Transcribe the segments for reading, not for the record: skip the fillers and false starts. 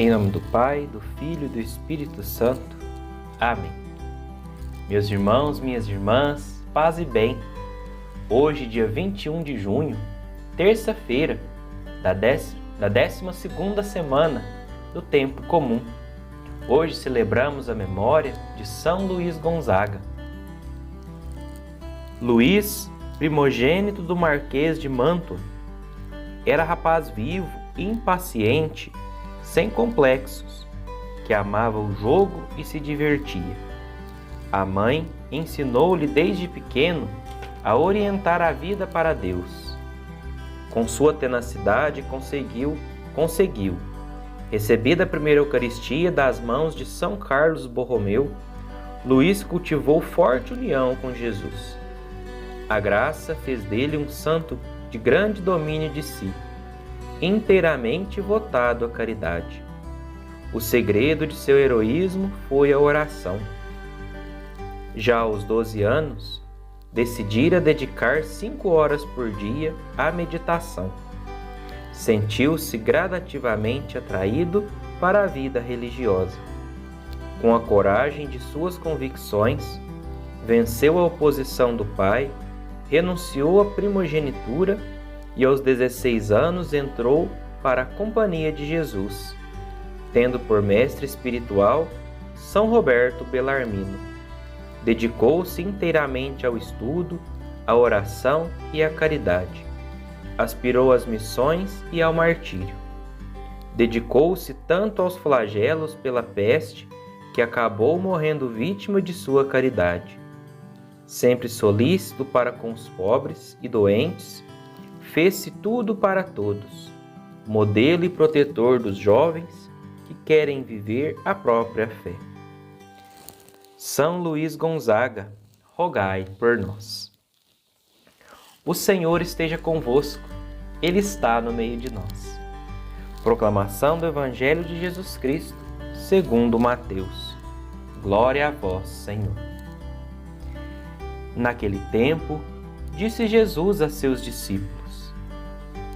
Em nome do Pai, do Filho e do Espírito Santo. Amém. Meus irmãos, minhas irmãs, paz e bem. Hoje, dia 21 de junho, terça-feira da 12ª semana do Tempo Comum. Hoje celebramos a memória de São Luís Gonzaga. Luís, primogênito do Marquês de Mantua, era rapaz vivo, impaciente, sem complexos, que amava o jogo e se divertia. A mãe ensinou-lhe desde pequeno a orientar a vida para Deus. Com sua tenacidade conseguiu. Recebida a primeira Eucaristia das mãos de São Carlos Borromeu, Luís cultivou forte união com Jesus. A graça fez dele um santo de grande domínio de si, inteiramente votado à caridade. O segredo de seu heroísmo foi a oração. Já aos 12 anos, decidira dedicar 5 horas por dia à meditação. Sentiu-se gradativamente atraído para a vida religiosa. Com a coragem de suas convicções, venceu a oposição do pai, renunciou à primogenitura e aos 16 anos entrou para a Companhia de Jesus, tendo por mestre espiritual São Roberto Bellarmino. Dedicou-se inteiramente ao estudo, à oração e à caridade. Aspirou às missões e ao martírio. Dedicou-se tanto aos flagelos pela peste que acabou morrendo vítima de sua caridade. Sempre solícito para com os pobres e doentes, fez-se tudo para todos, modelo e protetor dos jovens que querem viver a própria fé. São Luís Gonzaga, rogai por nós. O Senhor esteja convosco, Ele está no meio de nós. Proclamação do Evangelho de Jesus Cristo, segundo Mateus. Glória a vós, Senhor. Naquele tempo, disse Jesus a seus discípulos: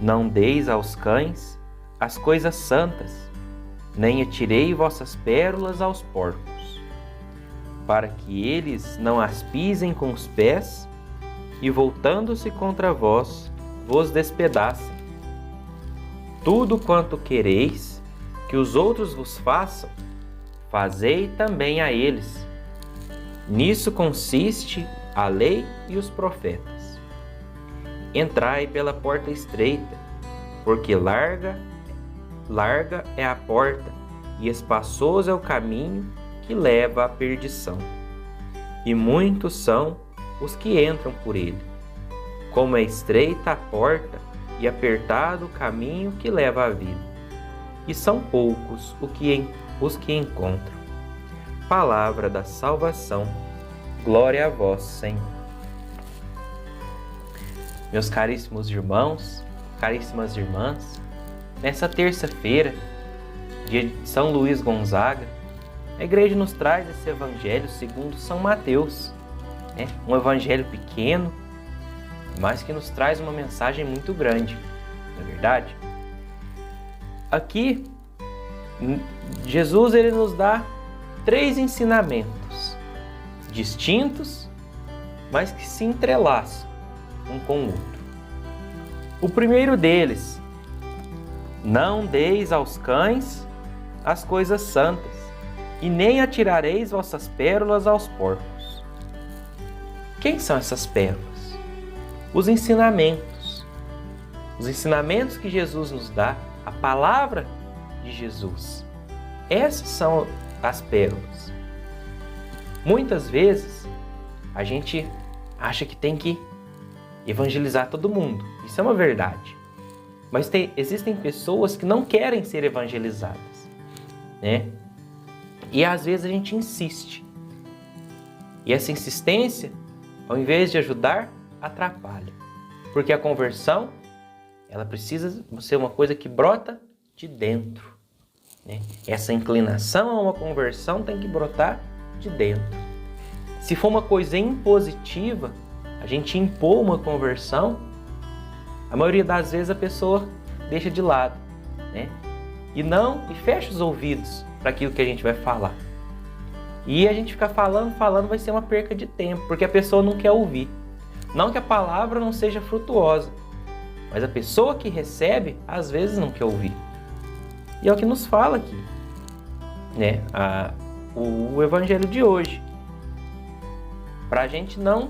Não deis aos cães as coisas santas, nem atirei vossas pérolas aos porcos, para que eles não as pisem com os pés e, voltando-se contra vós, vos despedacem. Tudo quanto quereis que os outros vos façam, fazei também a eles. Nisso consiste a lei e os profetas. Entrai pela porta estreita, porque larga é a porta e espaçoso é o caminho que leva à perdição. E muitos são os que entram por ele. Como é estreita a porta e apertado o caminho que leva à vida, e são poucos os que encontram. Palavra da salvação. Glória a vós, Senhor. Meus caríssimos irmãos, caríssimas irmãs, nessa terça-feira, dia de São Luís Gonzaga, a igreja nos traz esse evangelho segundo São Mateus. Um evangelho pequeno, mas que nos traz uma mensagem muito grande, não é verdade? Aqui, Jesus ele nos dá 3 ensinamentos distintos, mas que se entrelaçam um com o outro. O primeiro deles: não deis aos cães as coisas santas, e nem atirareis vossas pérolas aos porcos. Quem são essas pérolas? Os ensinamentos. Os ensinamentos que Jesus nos dá, a palavra de Jesus. Essas são as pérolas. Muitas vezes, a gente acha que tem que evangelizar todo mundo. Isso é uma verdade. Mas existem pessoas que não querem ser evangelizadas, né? E às vezes a gente insiste. E essa insistência, ao invés de ajudar, atrapalha. Porque a conversão, ela precisa ser uma coisa que brota de dentro, né? Essa inclinação a uma conversão tem que brotar de dentro. Se for uma coisa impositiva, a gente impor uma conversão, a maioria das vezes a pessoa deixa de lado, né? e fecha os ouvidos para aquilo que a gente vai falar. E a gente ficar falando vai ser uma perca de tempo, porque a pessoa não quer ouvir. Não que a palavra não seja frutuosa, mas a pessoa que recebe, às vezes não quer ouvir. E é o que nos fala aqui, né? O evangelho de hoje. Para a gente não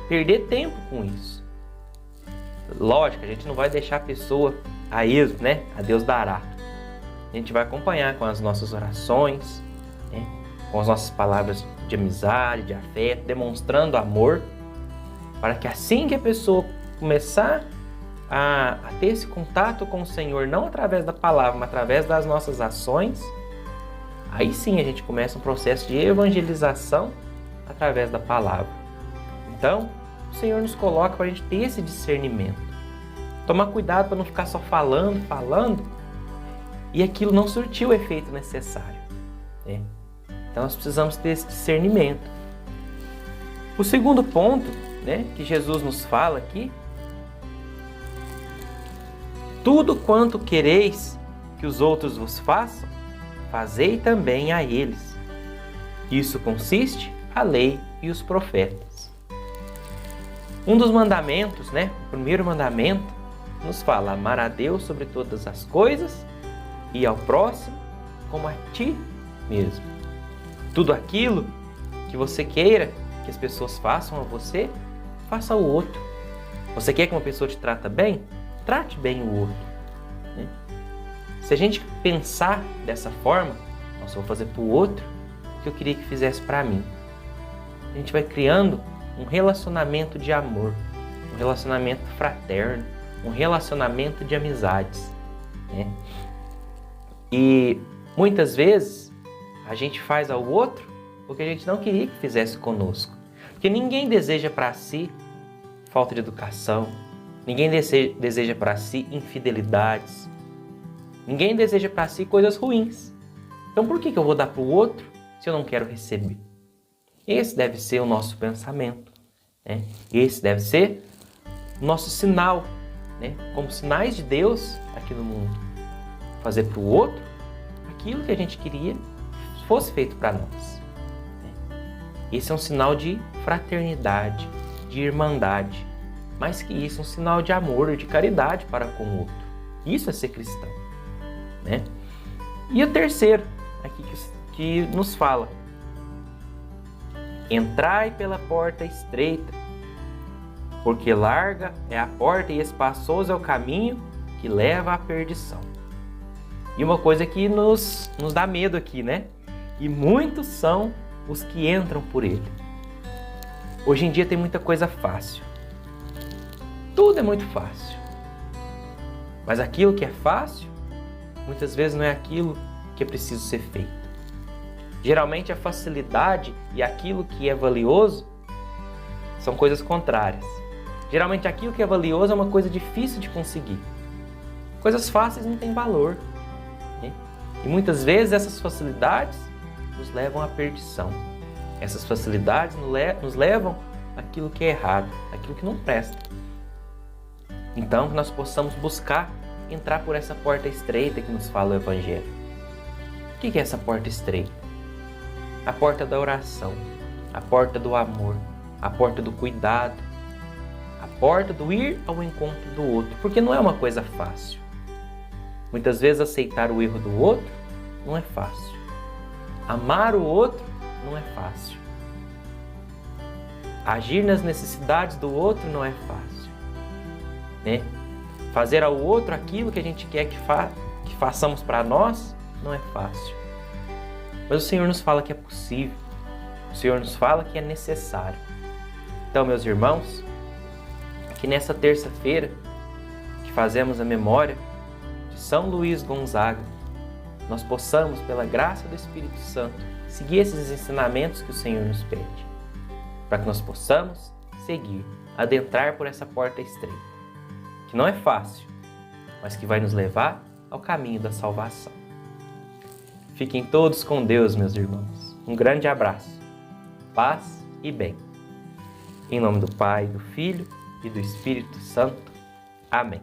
perder tempo com isso. Lógico, a gente não vai deixar a pessoa a esmo, né? A Deus dará. A gente vai acompanhar com as nossas orações, né? Com as nossas palavras de amizade, de afeto, demonstrando amor, para que assim que a pessoa começar a ter esse contato com o Senhor, não através da palavra, mas através das nossas ações, aí sim a gente começa um processo de evangelização através da palavra. Então, o Senhor nos coloca para a gente ter esse discernimento. Tomar cuidado para não ficar só falando, e aquilo não surtiu o efeito necessário, né? Então nós precisamos ter esse discernimento. O segundo ponto, né, que Jesus nos fala aqui: tudo quanto quereis que os outros vos façam, fazei também a eles. Isso consiste a lei e os profetas. Um dos mandamentos, né, o primeiro mandamento, nos fala: amar a Deus sobre todas as coisas e ao próximo como a ti mesmo. Tudo aquilo que você queira que as pessoas façam a você, faça ao outro. Você quer que uma pessoa te trate bem? Trate bem o outro, né? Se a gente pensar dessa forma, nossa, eu vou fazer para o outro o que eu queria que fizesse para mim. A gente vai criando um relacionamento de amor, um relacionamento fraterno, um relacionamento de amizades, né? E muitas vezes a gente faz ao outro porque a gente não queria que fizesse conosco. Porque ninguém deseja para si falta de educação, ninguém deseja para si infidelidades, ninguém deseja para si coisas ruins. Então por que eu vou dar para o outro se eu não quero receber? Esse deve ser o nosso pensamento, né? Esse deve ser o nosso sinal, né? Como sinais de Deus aqui no mundo. Fazer para o outro aquilo que a gente queria fosse feito para nós. Esse é um sinal de fraternidade, de irmandade. Mais que isso, um sinal de amor e de caridade para com o outro. Isso é ser cristão, né? E o terceiro, aqui que nos fala: entrai pela porta estreita, porque larga é a porta e espaçoso é o caminho que leva à perdição. E uma coisa que nos dá medo aqui, né? E muitos são os que entram por ele. Hoje em dia tem muita coisa fácil. Tudo é muito fácil. Mas aquilo que é fácil, muitas vezes não é aquilo que é preciso ser feito. Geralmente a facilidade e aquilo que é valioso são coisas contrárias. Geralmente aquilo que é valioso é uma coisa difícil de conseguir. Coisas fáceis não têm valor, né? E muitas vezes essas facilidades nos levam à perdição. Essas facilidades nos levam àquilo que é errado, àquilo que não presta. Então, que nós possamos buscar entrar por essa porta estreita que nos fala o Evangelho. O que é essa porta estreita? A porta da oração, a porta do amor, a porta do cuidado, a porta do ir ao encontro do outro, porque não é uma coisa fácil. Muitas vezes aceitar o erro do outro não é fácil. Amar o outro não é fácil. Agir nas necessidades do outro não é fácil, né? Fazer ao outro aquilo que a gente quer que façamos para nós não é fácil. Mas o Senhor nos fala que é possível. O Senhor nos fala que é necessário. Então, meus irmãos, que nessa terça-feira que fazemos a memória de São Luís Gonzaga, nós possamos, pela graça do Espírito Santo, seguir esses ensinamentos que o Senhor nos pede, para que nós possamos seguir, adentrar por essa porta estreita, que não é fácil, mas que vai nos levar ao caminho da salvação. Fiquem todos com Deus, meus irmãos. Um grande abraço, paz e bem. Em nome do Pai, do Filho e do Espírito Santo. Amém.